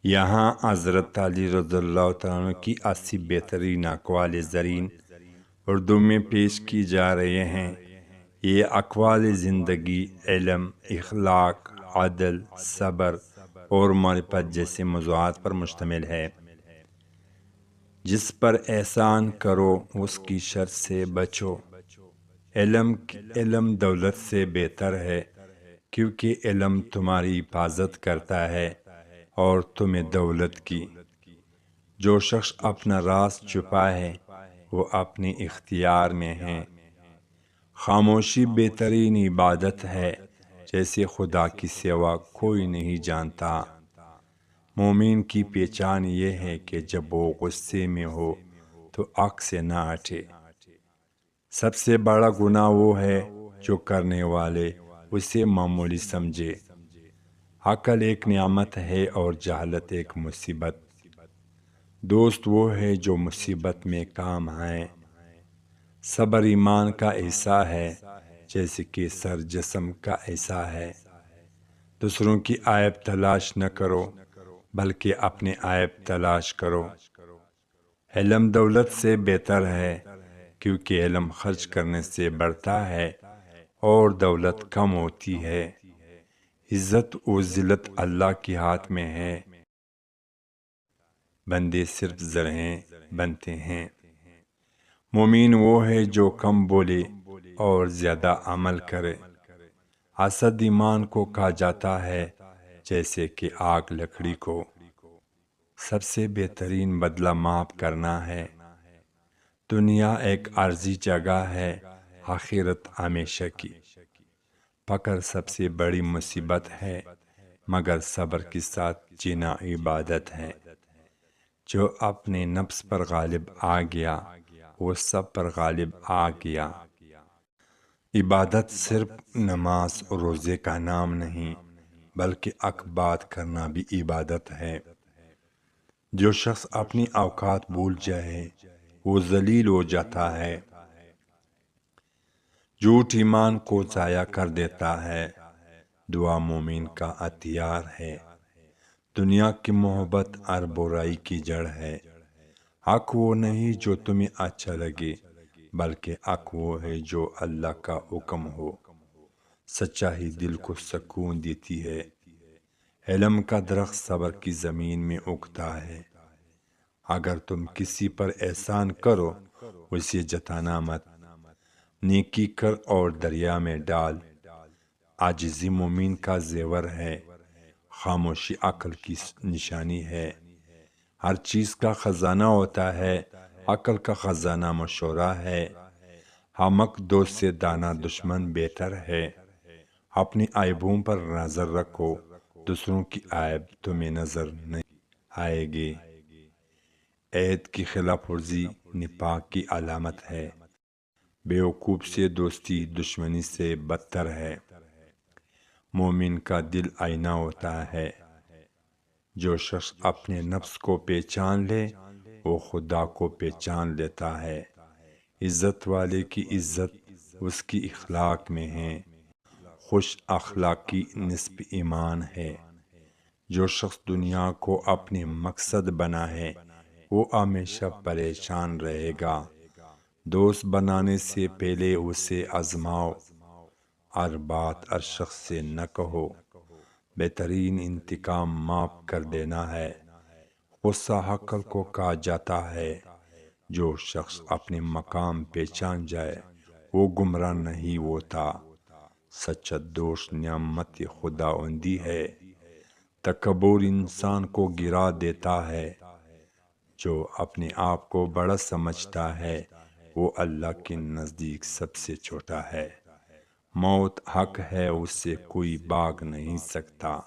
یہاں حضرت علی رضی اللہ تعالیٰ عنہ کی 80 بہترین اقوال زرین اردو میں پیش کی جا رہے ہیں۔ یہ اقوال زندگی، علم، اخلاق، عدل، صبر اور معرفت جیسے موضوعات پر مشتمل ہے۔ جس پر احسان کرو اس کی شر سے بچو۔ علم دولت سے بہتر ہے، کیونکہ علم تمہاری حفاظت کرتا ہے اور تمہیں دولت کی۔ جو شخص اپنا راز چھپائے وہ اپنے اختیار میں ہے۔ خاموشی بہترین عبادت ہے، جیسے خدا کی سوا کوئی نہیں جانتا۔ مومن کی پہچان یہ ہے کہ جب وہ غصے میں ہو تو حق سے نہ ہٹے۔ سب سے بڑا گناہ وہ ہے جو کرنے والے اسے معمولی سمجھے۔ عقل ایک نعمت ہے اور جہالت ایک مصیبت۔ دوست وہ ہے جو مصیبت میں کام آئے۔ صبر ایمان کا حصہ ہے، جیسے کہ سر جسم کا حصہ ہے۔ دوسروں کی عیب تلاش نہ کرو، بلکہ اپنے عیب تلاش کرو۔ علم دولت سے بہتر ہے، کیونکہ علم خرچ کرنے سے بڑھتا ہے اور دولت کم ہوتی ہے۔ عزت و ذلت اللہ کے ہاتھ میں ہے، بندے صرف ذرائع بنتے ہیں۔ مومن وہ ہے جو کم بولے اور زیادہ عمل کرے۔ حسد ایمان کو کھا جاتا ہے، جیسے کہ آگ لکڑی کو۔ سب سے بہترین بدلہ معاف کرنا ہے۔ دنیا ایک عارضی جگہ ہے، آخرت ہمیشہ کی۔ فقر سب سے بڑی مصیبت ہے، مگر صبر کے ساتھ جینا عبادت ہے۔ جو اپنے نفس پر غالب آ گیا وہ سب پر غالب آ گیا۔ عبادت صرف نماز اور روزے کا نام نہیں، بلکہ حق بات کرنا بھی عبادت ہے۔ جو شخص اپنی اوقات بھول جائے وہ ذلیل ہو جاتا ہے۔ جھوٹ ایمان کو ضائع کر دیتا ہے۔ دعا مومن کا ہتھیار ہے۔ دنیا کی محبت ہر برائی کی جڑ ہے۔ حق وہ نہیں جو تمہیں اچھا لگے، بلکہ حق وہ ہے جو اللہ کا حکم ہو۔ سچائی دل کو سکون دیتی ہے۔ علم کا درخت صبر کی زمین میں اگتا ہے۔ اگر تم کسی پر احسان کرو اسے جتانا مت، نیکی کر اور دریا میں ڈال۔ عاجزی مومن کا زیور ہے، خاموشی عقل کی نشانی ہے۔ ہر چیز کا خزانہ ہوتا ہے، عقل کا خزانہ مشورہ ہے۔ احمق دوست سے دانا دشمن بہتر ہے۔ اپنی عیبوں پر نظر رکھو، دوسروں کی عیب تمہیں نظر نہیں آئے گی۔ عہد کی خلاف ورزی نفاق کی علامت ہے۔ بیوقوف سے دوستی دشمنی سے بدتر ہے۔ مومن کا دل آئینہ ہوتا ہے۔ جو شخص اپنے نفس کو پہچان لے وہ خدا کو پہچان لیتا ہے۔ عزت والے کی عزت اس کی اخلاق میں ہے۔ خوش اخلاقی نصف ایمان ہے۔ جو شخص دنیا کو اپنے مقصد بنائے وہ ہمیشہ پریشان رہے گا۔ دوست بنانے سے پہلے اسے آزماؤ، ہر بات ہر شخص سے نہ کہو۔ بہترین انتقام معاف کر دینا ہے۔ غصہ عقل کو کھا جاتا ہے۔ جو شخص اپنے مقام پہچان جائے وہ گمراہ نہیں ہوتا۔ سچا دوست نعمت خداوندی ہے۔ تکبر انسان کو گرا دیتا ہے۔ جو اپنے آپ کو بڑا سمجھتا ہے وہ اللہ کے نزدیک سب سے چھوٹا ہے۔ موت حق ہے، اس سے کوئی بھاگ نہیں سکتا۔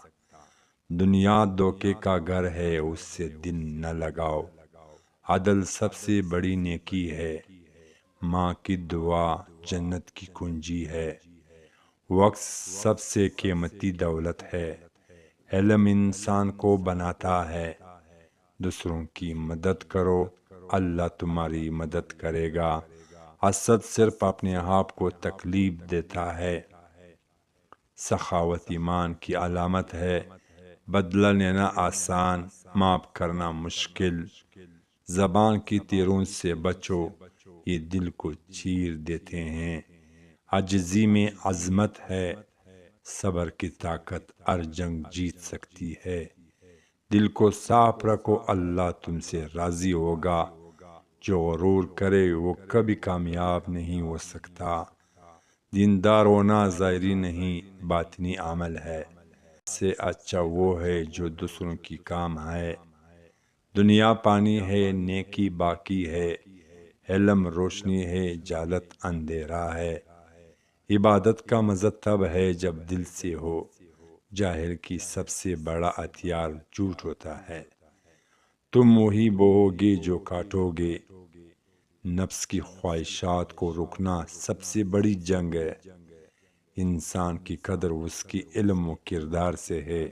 دنیا دھوکے کا گھر ہے، اس سے دل نہ لگاؤ۔ عدل سب سے بڑی نیکی ہے۔ ماں کی دعا جنت کی کنجی ہے۔ وقت سب سے قیمتی دولت ہے۔ علم انسان کو بناتا ہے۔ دوسروں کی مدد کرو، اللہ تمہاری مدد کرے گا۔ حسد صرف اپنے آپ کو تکلیف دیتا ہے۔ سخاوت ایمان کی علامت ہے۔ بدلہ لینا آسان، معاف کرنا مشکل۔ زبان کی تیروں سے بچو، یہ دل کو چیر دیتے ہیں۔ عاجزی میں عظمت ہے، صبر کی طاقت ہر جنگ جیت سکتی ہے۔ دل کو صاف رکھو، اللہ تم سے راضی ہوگا۔ جو غرور کرے وہ کبھی کامیاب نہیں ہو سکتا۔ دیندار ہونا ظاہری نہیں، باطنی عمل ہے۔ سے اچھا وہ ہے جو دوسروں کی کام ہے۔ دنیا پانی ہے، نیکی باقی ہے۔ علم روشنی ہے، جہالت اندھیرا ہے۔ عبادت کا مزہ تب ہے جب دل سے ہو، جاہل کی سب سے بڑا ہتھیار جھوٹ ہوتا ہے۔ تم وہی بوؤ گے جو کاٹو گے۔ نفس کی خواہشات کو روکنا سب سے بڑی جنگ ہے۔ انسان کی قدر اس کی علم و کردار سے ہے۔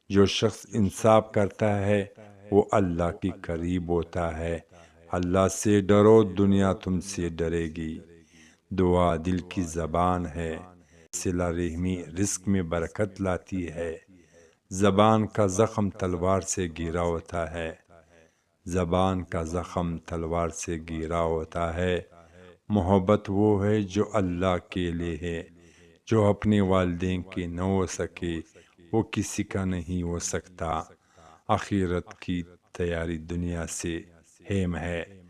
جو شخص انصاف کرتا ہے وہ اللہ کے قریب ہوتا ہے۔ اللہ سے ڈرو، دنیا تم سے ڈرے گی۔ دعا دل کی زبان ہے، صلہ رحمی رزق میں برکت لاتی ہے۔ زبان کا زخم تلوار سے گھرا ہوتا ہے۔ زبان کا زخم تلوار سے گھرا ہوتا ہے۔ محبت وہ ہے جو اللہ کے لیے ہے۔ جو اپنے والدین کی نہ ہو سکے وہ کسی کا نہیں ہو سکتا۔ آخرت کی تیاری دنیا سے اہم ہے۔